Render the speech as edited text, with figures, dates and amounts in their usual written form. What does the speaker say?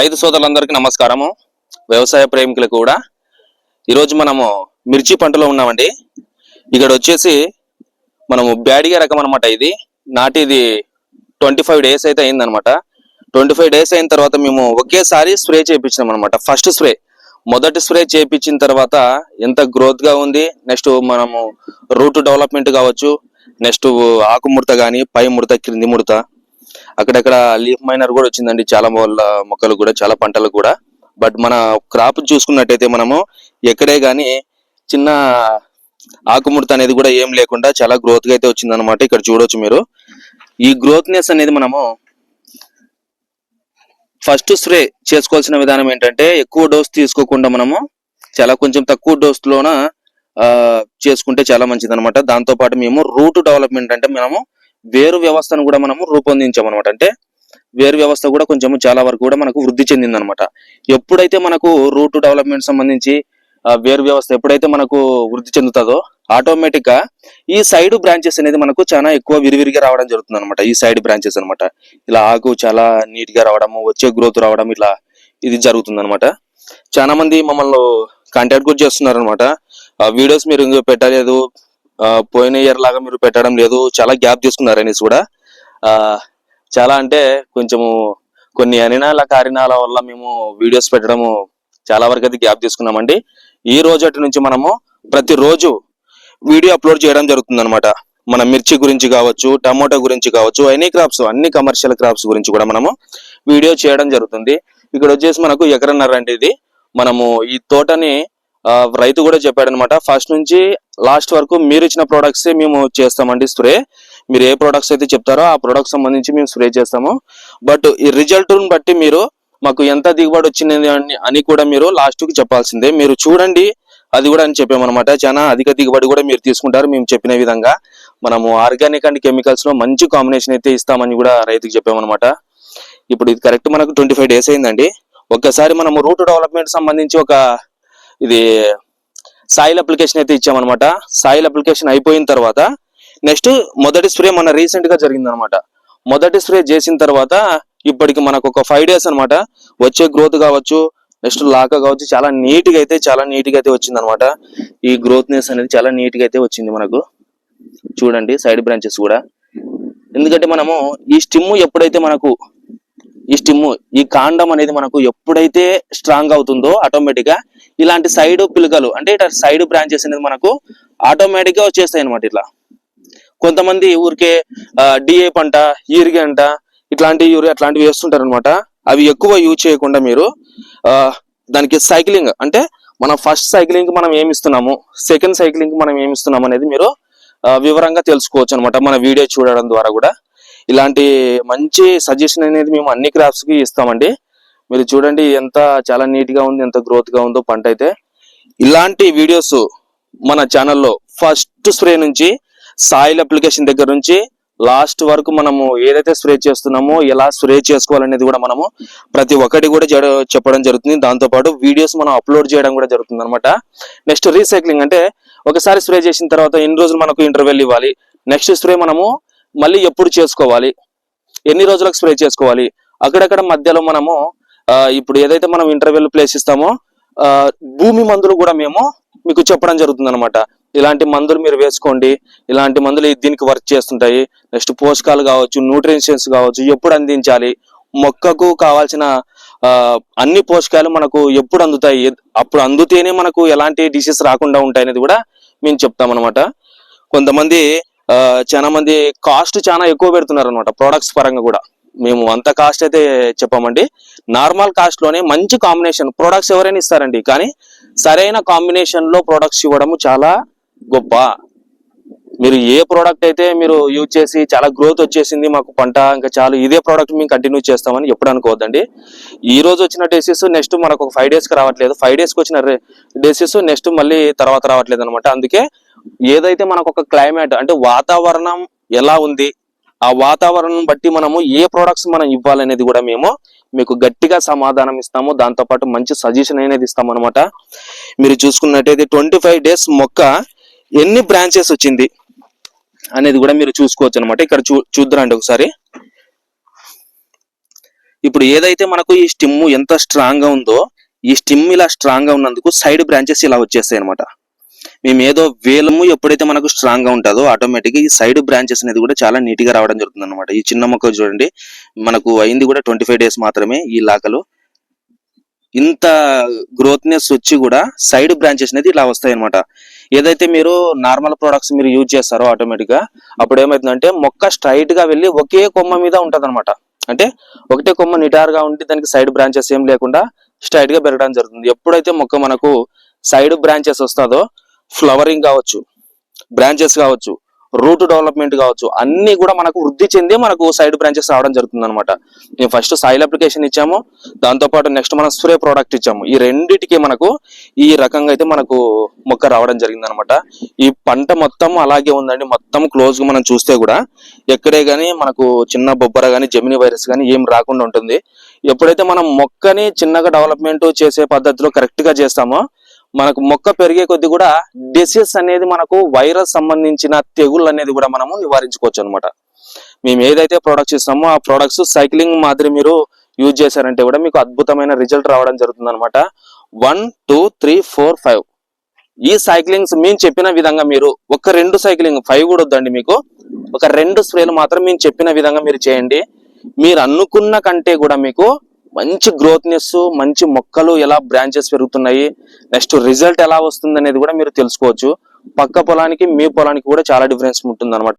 రైతు సోదరులందరికీ నమస్కారము. వ్యవసాయ ప్రేమికులకు కూడా ఈరోజు మనము మిర్చి పంటలో ఉన్నామండి. ఇక్కడ వచ్చేసి మనము బ్యాడిగా రకం అనమాట. ఇది నాటిది 25 డేస్ అయితే అయిందనమాట. 25 డేస్ అయిన తర్వాత మేము ఒకేసారి స్ప్రే చేయించినాం అనమాట. ఫస్ట్ స్ప్రే, మొదటి స్ప్రే చేయించిన తర్వాత ఎంత గ్రోత్ గా ఉంది, నెక్స్ట్ మనము రూట్ డెవలప్మెంట్ కావచ్చు, నెక్స్ట్ ఆకు ముడత కానీ, పై ముడత, క్రింది ముడత, అక్కడక్కడ లీఫ్ మైనర్ కూడా వచ్చిందండి చాలా మొక్కలు కూడా, చాలా పంటలకు కూడా. బట్ మన క్రాప్ చూసుకున్నట్టయితే మనము ఎక్కడే గానీ చిన్న ఆకుముడత అనేది కూడా ఏం లేకుండా చాలా గ్రోత్ గా అయితే వచ్చింది అనమాట. ఇక్కడ చూడొచ్చు మీరు. ఈ గ్రోత్నెస్ అనేది మనము ఫస్ట్ స్ప్రే చేసుకోవాల్సిన విధానం ఏంటంటే, ఎక్కువ డోస్ తీసుకోకుండా మనము చాలా కొంచెం తక్కువ డోస్ లోన చేసుకుంటే చాలా మంచిది అనమాట. దాంతో పాటు మేము రూట్ డెవలప్మెంట్ అంటే మనము వేరు వ్యవస్థను కూడా మనము రూపొందించాం అనమాట. అంటే వేరు వ్యవస్థ కూడా కొంచెం చాలా వరకు కూడా మనకు వృద్ధి చెందింది అనమాట. ఎప్పుడైతే మనకు రూట్ డెవలప్మెంట్ సంబంధించి వేరు వ్యవస్థ ఎప్పుడైతే మనకు వృద్ధి చెందుతుందో, ఆటోమేటిక్ గా ఈ సైడ్ బ్రాంచెస్ అనేది మనకు చాలా ఎక్కువ విరివిరిగా రావడం జరుగుతుంది అనమాట. ఈ సైడ్ బ్రాంచెస్ అనమాట, ఇలా ఆకు చాలా నీట్ గా రావడము, వచ్చే గ్రోత్ రావడం, ఇట్లా ఇది జరుగుతుంది అనమాట. చాలా మంది మమ్మల్ని కాంటాక్ట్ కూడా చేస్తున్నారు అనమాట. వీడియోస్ మీరు పెట్టలేదు, పోయిన ఇయర్ లాగా మీరు పెట్టడం లేదు, చాలా గ్యాప్ తీసుకున్నారు అనేసి కూడా. చాలా అంటే కొంచెము కొన్ని అనినాల కారణాల వల్ల మేము వీడియోస్ పెట్టడము చాలా వరకు అయితే గ్యాప్ తీసుకున్నామండి. ఈ రోజటి నుంచి మనము ప్రతిరోజు వీడియో అప్లోడ్ చేయడం జరుగుతుంది అనమాట. మన మిర్చి గురించి కావచ్చు, టమోటా గురించి కావచ్చు, ఎనీ క్రాప్స్, అన్ని కమర్షియల్ క్రాప్స్ గురించి కూడా మనము వీడియో చేయడం జరుగుతుంది. ఇక్కడ వచ్చేసి మనకు ఎకరన్నర అంటే ఇది. మనము ఈ తోటని రైతు కూడా చెప్పాడు అనమాట, ఫస్ట్ నుంచి లాస్ట్ వరకు మీరు ఇచ్చిన ప్రొడక్ట్స్ మేము చేస్తామండి స్ప్రే. మీరు ఏ ప్రొడక్ట్స్ అయితే చెప్తారో ఆ ప్రొడక్ట్ సంబంధించి మేము స్ప్రే చేస్తాము. బట్ ఈ రిజల్ట్ బట్టి మీరు మాకు ఎంత దిగుబడి వచ్చింది అని కూడా మీరు లాస్ట్ కి చెప్పాల్సిందే. మీరు చూడండి అది కూడా అని చెప్పామన్నమాట. చాలా అధిక దిగుబడి కూడా మీరు తీసుకుంటారు మేము చెప్పిన విధంగా. మనము ఆర్గానిక్ అండ్ కెమికల్స్ లో మంచి కాంబినేషన్ అయితే ఇస్తామని కూడా రైతుకి చెప్పామన్నమాట. ఇప్పుడు ఇది కరెక్ట్ మనకు 25 డేస్ అయిందండి. ఒక్కసారి మనము రూట్ డెవలప్మెంట్ సంబంధించి ఇది సాయిల్ అప్లికేషన్ అయితే ఇచ్చామన్నమాట. సాయిల్ అప్లికేషన్ అయిపోయిన తర్వాత నెక్స్ట్ మొదటి స్ప్రే మన రీసెంట్ గా జరిగింది అనమాట. మొదటి స్ప్రే చేసిన తర్వాత ఇప్పటికి మనకు ఒక 5 డేస్ అనమాట. వచ్చే గ్రోత్ కావచ్చు, నెక్స్ట్ లాక కావచ్చు, చాలా నీట్ గా అయితే వచ్చింది అనమాట. ఈ గ్రోత్నెస్ అనేది చాలా నీట్ గా అయితే వచ్చింది మనకు. చూడండి సైడ్ బ్రాంచెస్ కూడా. ఎందుకంటే మనము ఈ స్టిమ్ ఎప్పుడైతే మనకు ఈ కాండం అనేది మనకు ఎప్పుడైతే స్ట్రాంగ్ అవుతుందో, ఆటోమేటిక్ గా ఇలాంటి సైడ్ పిలకలు అంటే ఇట్లా సైడ్ బ్రాంచెస్ అనేది మనకు ఆటోమేటిక్ గా వచ్చేస్తాయి అనమాట. ఇట్లా కొంతమంది ఊరికే డిఏ పంట, యూరియా అంట, అట్లాంటివి వేస్తుంటారు అనమాట. అవి ఎక్కువ యూజ్ చేయకుండా మీరు దానికి సైక్లింగ్ అంటే మనం ఫస్ట్ సైక్లింగ్ మనం ఏమిస్తున్నాము, సెకండ్ సైక్లింగ్ మనం ఏమిస్తున్నాము అనేది మీరు వివరంగా తెలుసుకోవచ్చు అనమాట మన వీడియో చూడడం ద్వారా కూడా. ఇలాంటి మంచి సజెషన్ అనేది మేము అన్ని క్రాప్స్ కి ఇస్తామండి. మీరు చూడండి ఎంత చాలా నీట్ గా ఉంది, ఎంత గ్రోత్ గా ఉందో పంట అయితే. ఇలాంటి వీడియోస్ మన ఛానల్లో ఫస్ట్ స్ప్రే నుంచి సాయిల్ అప్లికేషన్ దగ్గర నుంచి లాస్ట్ వరకు మనము ఏదైతే స్ప్రే చేస్తున్నామో ఎలా స్ప్రే చేసుకోవాలనేది కూడా మనము ప్రతి ఒక్కటి కూడా చెప్పడం జరుగుతుంది. దాంతో పాటు వీడియోస్ మనం అప్లోడ్ చేయడం కూడా జరుగుతుంది అనమాట. నెక్స్ట్ రీసైక్లింగ్ అంటే ఒకసారి స్ప్రే చేసిన తర్వాత ఎన్ని రోజులు మనకు ఇంటర్వెల్ ఇవ్వాలి, నెక్స్ట్ స్ప్రే మనము మళ్ళీ ఎప్పుడు చేసుకోవాలి, ఎన్ని రోజులకు స్ప్రే చేసుకోవాలి, అక్కడక్కడ మధ్యలో మనము ఇప్పుడు ఏదైతే మనం ఇంటర్వెల్ ప్లేస్ ఇస్తామో భూమి మందులు కూడా మేము మీకు చెప్పడం జరుగుతుంది అనమాట. ఇలాంటి మందులు మీరు వేసుకోండి, ఇలాంటి మందులు దీనికి వర్క్ చేస్తుంటాయి. నెక్స్ట్ పోషకాలు కావచ్చు, న్యూట్రిషన్స్ కావచ్చు, ఎప్పుడు అందించాలి, మొక్కకు కావాల్సిన అన్ని పోషకాలు మనకు ఎప్పుడు అందుతాయి, అప్పుడు అందుతేనే మనకు ఎలాంటి డిసీజ్ రాకుండా ఉంటాయి అనేది కూడా మేము చెప్తాం అనమాట. కొంతమంది చాలా మంది కాస్ట్ చాలా ఎక్కువ పెడుతున్నారు అనమాట ప్రొడక్ట్స్ పరంగా కూడా. మేము అంత కాస్ట్ అయితే చెప్పామండి. నార్మల్ కాస్ట్ లోనే మంచి కాంబినేషన్ ప్రొడక్ట్స్ ఎవరైనా ఇస్తారండి, కానీ సరైన కాంబినేషన్ లో ప్రొడక్ట్స్ ఇవ్వడము చాలా గొప్ప. మీరు ఏ ప్రోడక్ట్ అయితే మీరు యూజ్ చేసి చాలా గ్రోత్ వచ్చేసింది మాకు పంట, ఇంకా చాలు ఇదే ప్రోడక్ట్ మేము కంటిన్యూ చేస్తామని ఎప్పుడు అనుకోవద్దండి. ఈ రోజు వచ్చిన డేసెస్ నెక్స్ట్ మనకు ఒక 5 డేస్ కి రావట్లేదు, 5 డేస్ కి వచ్చిన డేసెస్ నెక్స్ట్ మళ్ళీ తర్వాత రావట్లేదు అనమాట. అందుకే ఏదైతే మనకు ఒక క్లైమేట్ అంటే వాతావరణం ఎలా ఉంది, ఆ వాతావరణం బట్టి మనము ఏ ప్రొడక్ట్స్ మనం ఇవ్వాలనేది కూడా మేము మీకు గట్టిగా సమాధానం ఇస్తాము. దాంతో పాటు మంచి సజెషన్ అనేది ఇస్తాము అనమాట. మీరు చూసుకున్నట్టయితే 25 డేస్ మొక్క ఎన్ని బ్రాంచెస్ వచ్చింది అనేది కూడా మీరు చూసుకోవచ్చు అనమాట. ఇక్కడ చూద్దరండి ఒకసారి. ఇప్పుడు ఏదైతే మనకు ఈ స్టిమ్ ఎంత స్ట్రాంగ్ గా ఉందో, ఈ స్టిమ్ ఇలా స్ట్రాంగ్ గా ఉన్నందుకు సైడ్ బ్రాంచెస్ ఇలా వచ్చేస్తాయి అనమాట. మేము ఏదో వేలము ఎప్పుడైతే మనకు స్ట్రాంగ్ గా ఉంటుందో ఆటోమేటిక్ ఈ సైడ్ బ్రాంచెస్ అనేది కూడా చాలా నీట్ గా రావడం జరుగుతుంది అనమాట. ఈ చిన్న మొక్క చూడండి, మనకు అయింది కూడా 25 days మాత్రమే. ఈ లాకలు ఇంత గ్రోత్నెస్ వచ్చి కూడా సైడ్ బ్రాంచెస్ అనేది ఇలా వస్తాయి అనమాట. ఏదైతే మీరు నార్మల్ ప్రొడక్ట్స్ మీరు యూజ్ చేస్తారో ఆటోమేటిక్ గా అప్పుడు ఏమవుతుందంటే మొక్క స్ట్రైట్ గా వెళ్ళి ఒకే కొమ్మ మీద ఉంటది అనమాట. అంటే ఒకటే కొమ్మ నిటారుగా ఉండి దానికి సైడ్ బ్రాంచెస్ ఏం లేకుండా స్ట్రైట్ గా పెరగడం జరుగుతుంది. ఎప్పుడైతే మొక్క మనకు సైడ్ బ్రాంచెస్ వస్తుందో ఫ్లవరింగ్ కావచ్చు, బ్రాంచెస్ కావచ్చు, రూట్ డెవలప్మెంట్ కావచ్చు, అన్ని కూడా మనకు వృద్ధి చెంది మనకు సైడ్ బ్రాంచెస్ రావడం జరుగుతుంది అనమాట. మేము ఫస్ట్ సాయిల్ అప్లికేషన్ ఇచ్చాము, దాంతో పాటు నెక్స్ట్ మనం స్ప్రే ప్రోడక్ట్ ఇచ్చాము. ఈ రెండిటికి మనకు ఈ రకంగా అయితే మనకు మొక్క రావడం జరిగింది అనమాట. ఈ పంట మొత్తం అలాగే ఉందండి, మొత్తం క్లోజ్ గా మనం చూస్తే కూడా ఎక్కడే గానీ మనకు చిన్న బొబ్బర గానీ జెమిని వైరస్ గానీ ఏం రాకుండా ఉంటుంది. ఎప్పుడైతే మనం మొక్కని చిన్నగా డెవలప్మెంట్ చేసే పద్ధతిలో కరెక్ట్ గా చేస్తామో మనకు మొక్క పెరిగే కొద్ది కూడా డిసీజ్ అనేది మనకు వైరస్ సంబంధించిన తెగుళ్ళు అనేది కూడా మనము నివారించుకోవచ్చు అనమాట. మేము ఏదైతే ప్రొడక్ట్స్ ఇస్తామో ఆ ప్రొడక్ట్స్ సైక్లింగ్ మాదిరి మీరు యూజ్ చేశారంటే కూడా మీకు అద్భుతమైన రిజల్ట్ రావడం జరుగుతుంది అనమాట. 1, 2, 3, 4, 5 ఈ సైక్లింగ్స్ మేము చెప్పిన విధంగా మీరు ఒక 2 సైక్లింగ్ 5 కూడా వద్దండి, మీకు ఒక 2 స్ప్రేలు మాత్రం మేము చెప్పిన విధంగా మీరు చేయండి. మీరు అనుకున్న కంటే కూడా మీకు మంచి గ్రోత్నెస్, మంచి మొక్కలు ఎలా బ్రాంచెస్ పెరుగుతున్నాయి, నెక్స్ట్ రిజల్ట్ ఎలా వస్తుంది అనేది కూడా మీరు తెలుసుకోవచ్చు. పక్క పొలానికి మీ పొలానికి కూడా చాలా డిఫరెన్స్ ఉంటుంది అనమాట.